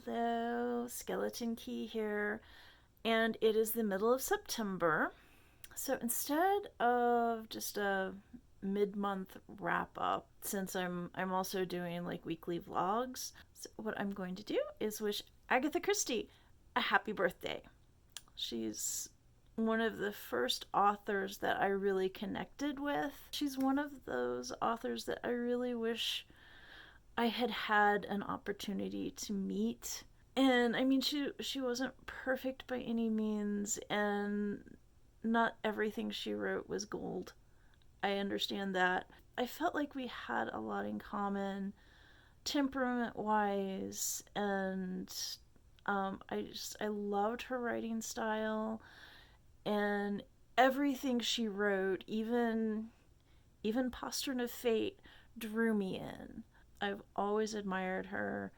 Hello, Skeleton Key here, and it is the middle of September. So instead of just a mid-month wrap up, since I'm also doing like weekly vlogs, so what I'm going to do is wish Agatha Christie a happy birthday. She's one of the first authors that I really connected with. She's one of those authors that I really wish I had had an opportunity to meet. And I mean, she wasn't perfect by any means, and not everything she wrote was gold. I understand that. I felt like we had a lot in common, temperament wise, and I loved her writing style, and everything she wrote, even Postern of Fate, drew me in. I've always admired her.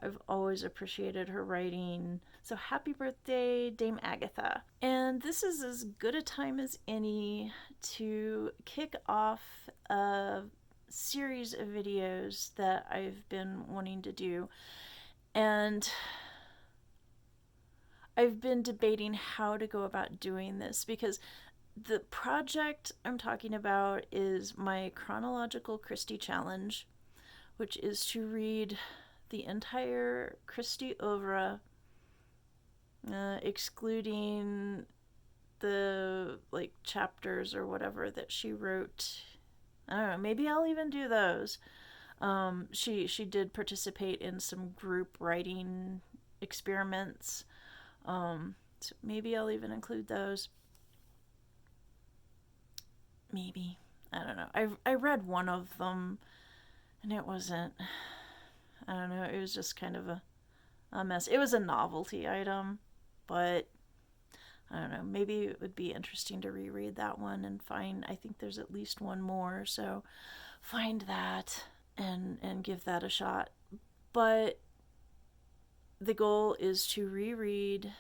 I've always appreciated her writing. So happy birthday, Dame Agatha. And this is as good a time as any to kick off a series of videos that I've been wanting to do. And I've been debating how to go about doing this because the project I'm talking about is my Chronological Christie challenge, which is to read the entire Christie Oeuvre, excluding the like chapters or whatever that she wrote. I don't know. Maybe I'll even do those. She did participate in some group writing experiments. So maybe I'll even include those. Maybe, I don't know. I read one of them, and it wasn't. I don't know. It was just kind of a mess. It was a novelty item, but I don't know. Maybe it would be interesting to reread that one and find. I think there's at least one more, so find that and give that a shot. But the goal is to reread,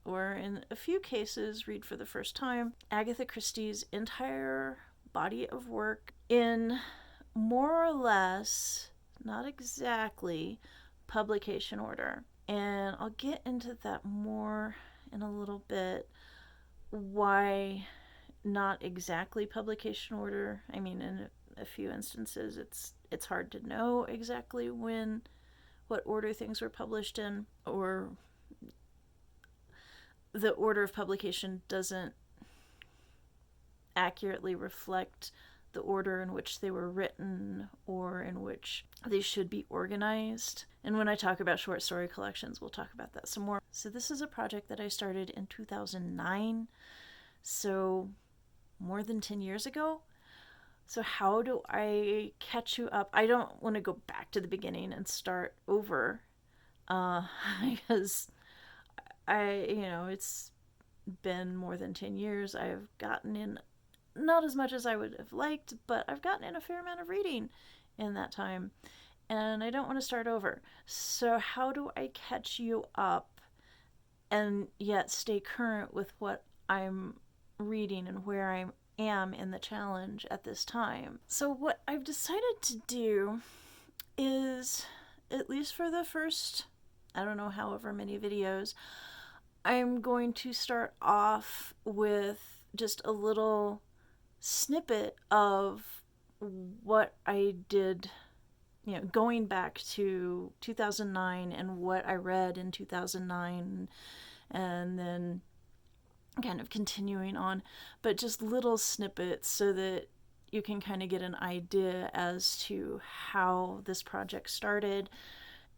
or in a few cases, read for the first time, Agatha Christie's entire body of work in more or less, not exactly, publication order. And I'll get into that more in a little bit. Why not exactly publication order? I mean, in a few instances, it's hard to know exactly what order things were published in, or the order of publication doesn't accurately reflect the order in which they were written or in which they should be organized. And when I talk about short story collections, we'll talk about that some more. So this is a project that I started in 2009, so more than 10 years ago. So how do I catch you up? I don't want to go back to the beginning and start over, because it's been more than 10 years. I've gotten in, not as much as I would have liked, but I've gotten in a fair amount of reading in that time, and I don't want to start over. So how do I catch you up and yet stay current with what I'm reading and where I am in the challenge at this time? So what I've decided to do is, at least for the first, I don't know, however many videos, I'm going to start off with just a little snippet of what I did, going back to 2009 and what I read in 2009, and then kind of continuing on, but just little snippets so that you can kind of get an idea as to how this project started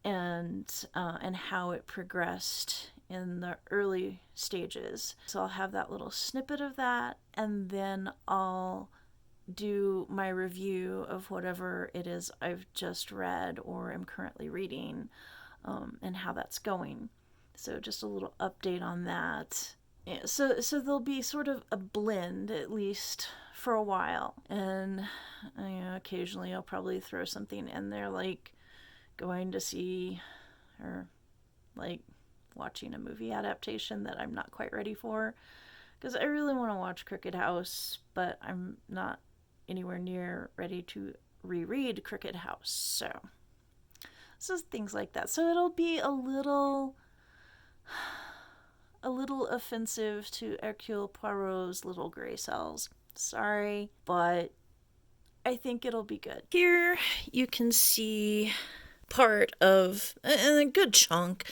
and how it progressed in the early stages. So I'll have that little snippet of that, and then I'll do my review of whatever it is I've just read or am currently reading, and how that's going. So just a little update on that. Yeah, so there'll be sort of a blend, at least for a while, and occasionally I'll probably throw something in there like going to see, or like watching a movie adaptation that I'm not quite ready for, because I really want to watch Crooked House, but I'm not anywhere near ready to reread Crooked House. So So things like that. So it'll be a little offensive to Hercule Poirot's little gray cells. Sorry, but I think it'll be good. Here you can see part of, and a good chunk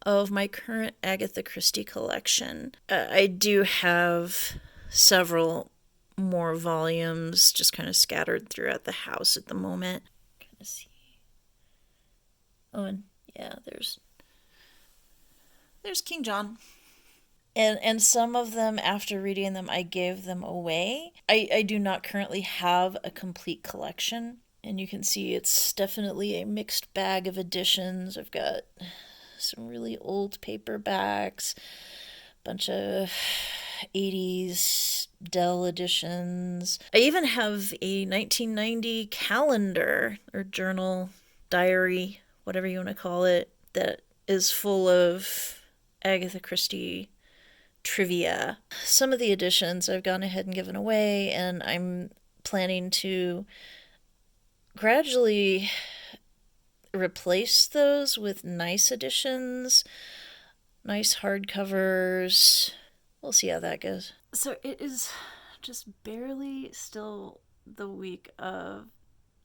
of my current Agatha Christie collection. I do have several more volumes just kind of scattered throughout the house at the moment. Kind of see. Oh, and yeah, there's King John. And some of them, after reading them, I gave them away. I do not currently have a complete collection. And you can see it's definitely a mixed bag of editions. I've got some really old paperbacks, bunch of 80s Dell editions. I even have a 1990 calendar or journal, diary, whatever you want to call it, that is full of Agatha Christie trivia. Some of the editions I've gone ahead and given away, and I'm planning to gradually replace those with nice editions, nice hardcovers. We'll see how that goes. So it is just barely still the week of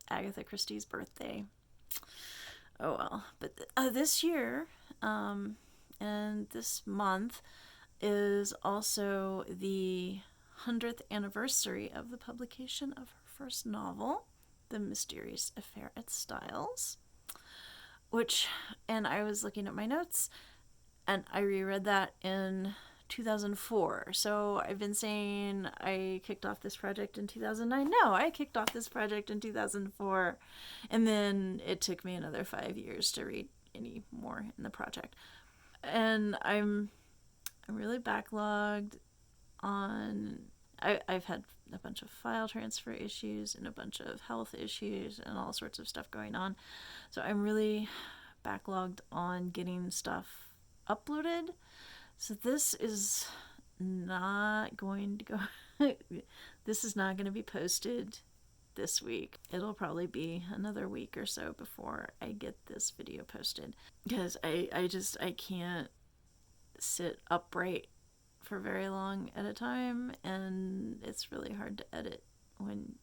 Agatha Christie's birthday. Oh well. But this year, and this month, is also the 100th anniversary of the publication of her first novel, The Mysterious Affair at Styles, and I was looking at my notes, and I reread that in 2004. So I've been saying I kicked off this project in 2009. No, I kicked off this project in 2004, and then it took me another 5 years to read any more in the project. And I'm really backlogged on. I've had a bunch of file transfer issues and a bunch of health issues and all sorts of stuff going on. So I'm really backlogged on getting stuff uploaded. So this is not going to go. This is not going to be posted this week. It'll probably be another week or so before I get this video posted, because I can't sit upright for very long at a time, and it's really hard to edit when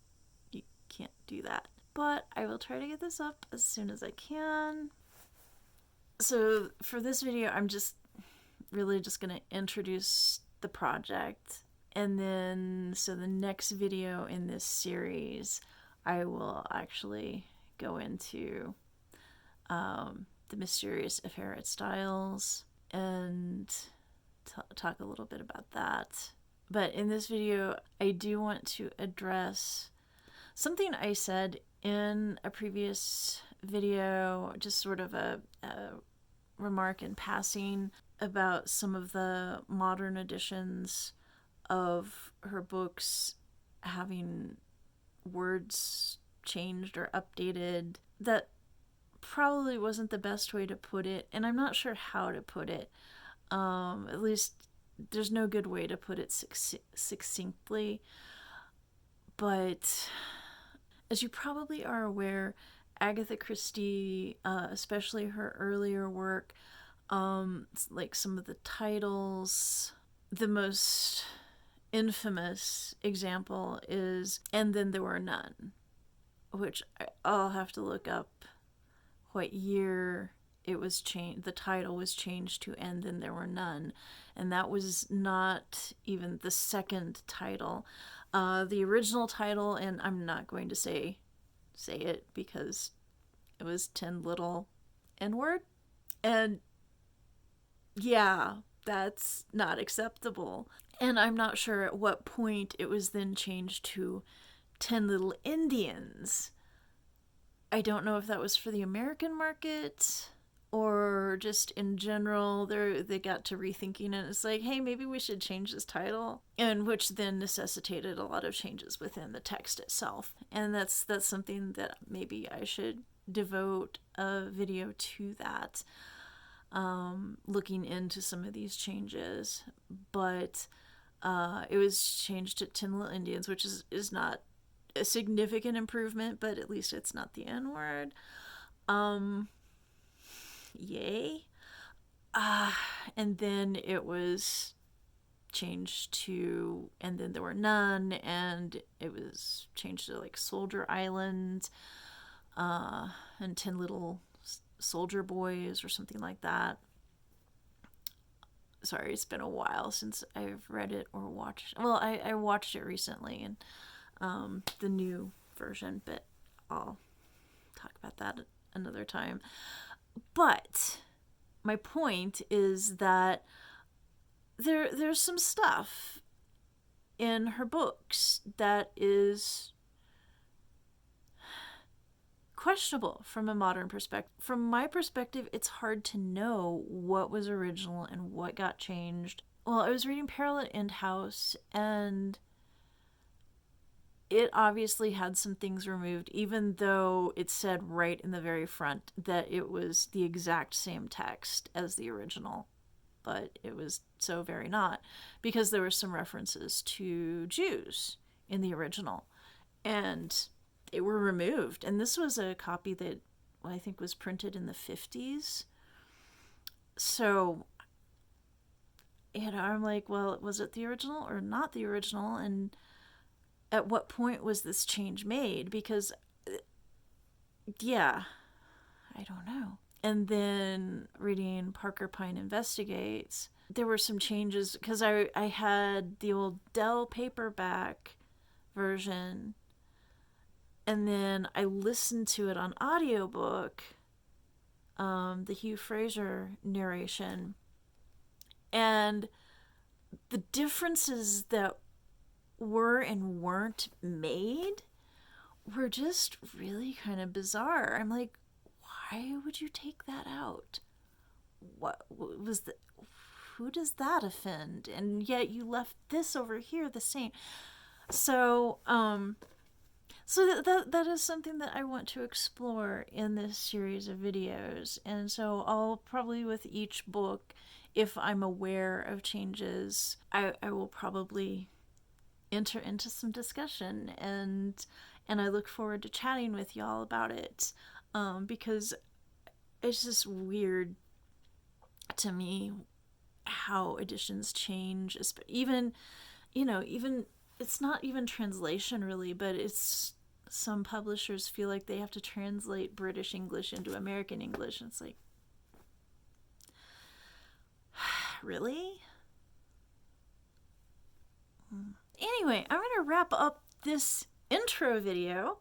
you can't do that. But I will try to get this up as soon as I can. So for this video, I'm just really just going to introduce the project, and then so the next video in this series, I will actually go into The Mysterious Affair at Styles and talk a little bit about that. But in this video, I do want to address something I said in a previous video, just sort of a remark in passing about some of the modern editions of her books having words changed or updated. That probably wasn't the best way to put it, and I'm not sure how to put it. At least there's no good way to put it succinctly. But as you probably are aware, Agatha Christie, especially her earlier work, like some of the titles, the most infamous example is "And Then There Were None," which I'll have to look up what year it was changed. The title was changed to "And Then There Were None," and that was not even the second title. The original title, and I'm not going to say it because it was 10 little N-word, and yeah, that's not acceptable. And I'm not sure at what point it was then changed to 10 Little Indians. I don't know if that was for the American market or just in general. They got to rethinking it. It's like, hey, maybe we should change this title, and which then necessitated a lot of changes within the text itself. And that's something that maybe I should devote a video to that, looking into some of these changes. But it was changed to 10 Little Indians, which is not a significant improvement, but at least it's not the N-word. yay. Uh, and then it was changed to, and then there were none, and it was changed to like Soldier Island, and 10 Little Soldier Boys or something like that. Sorry, it's been a while since I've read it or watched. Well, I watched it recently, and the new version, but I'll talk about that another time. But my point is that there's some stuff in her books that is questionable from a modern perspective. From my perspective, it's hard to know what was original and what got changed. Well, I was reading Peril at End House, and it obviously had some things removed, even though it said right in the very front that it was the exact same text as the original. But it was so very not, because there were some references to Jews in the original, and they were removed. And this was a copy that I think was printed in the 50s. So, I'm like, well, was it the original or not the original? And at what point was this change made? Because, yeah, I don't know. And then reading Parker Pine Investigates, there were some changes because I had the old Dell paperback version, and then I listened to it on audiobook, the Hugh Fraser narration, and the differences that were and weren't made were just really kind of bizarre. I'm like, why would you take that out? What was the, who does that offend? And yet you left this over here the same. So that is something that I want to explore in this series of videos. And so I'll probably, with each book, if I'm aware of changes, I will probably enter into some discussion, and I look forward to chatting with y'all about it, because it's just weird to me how editions change. Even, even it's not even translation really, but it's, some publishers feel like they have to translate British English into American English, and it's like, really? Anyway, I'm gonna wrap up this intro video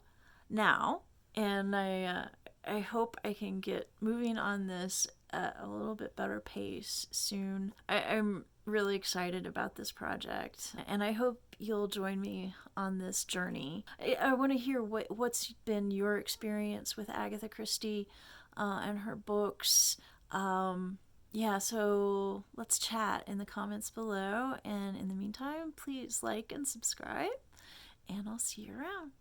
now, and I hope I can get moving on this at a little bit better pace soon. I'm really excited about this project, and I hope you'll join me on this journey. I want to hear what's been your experience with Agatha Christie and her books. Yeah, so let's chat in the comments below, and in the meantime, please like and subscribe, and I'll see you around.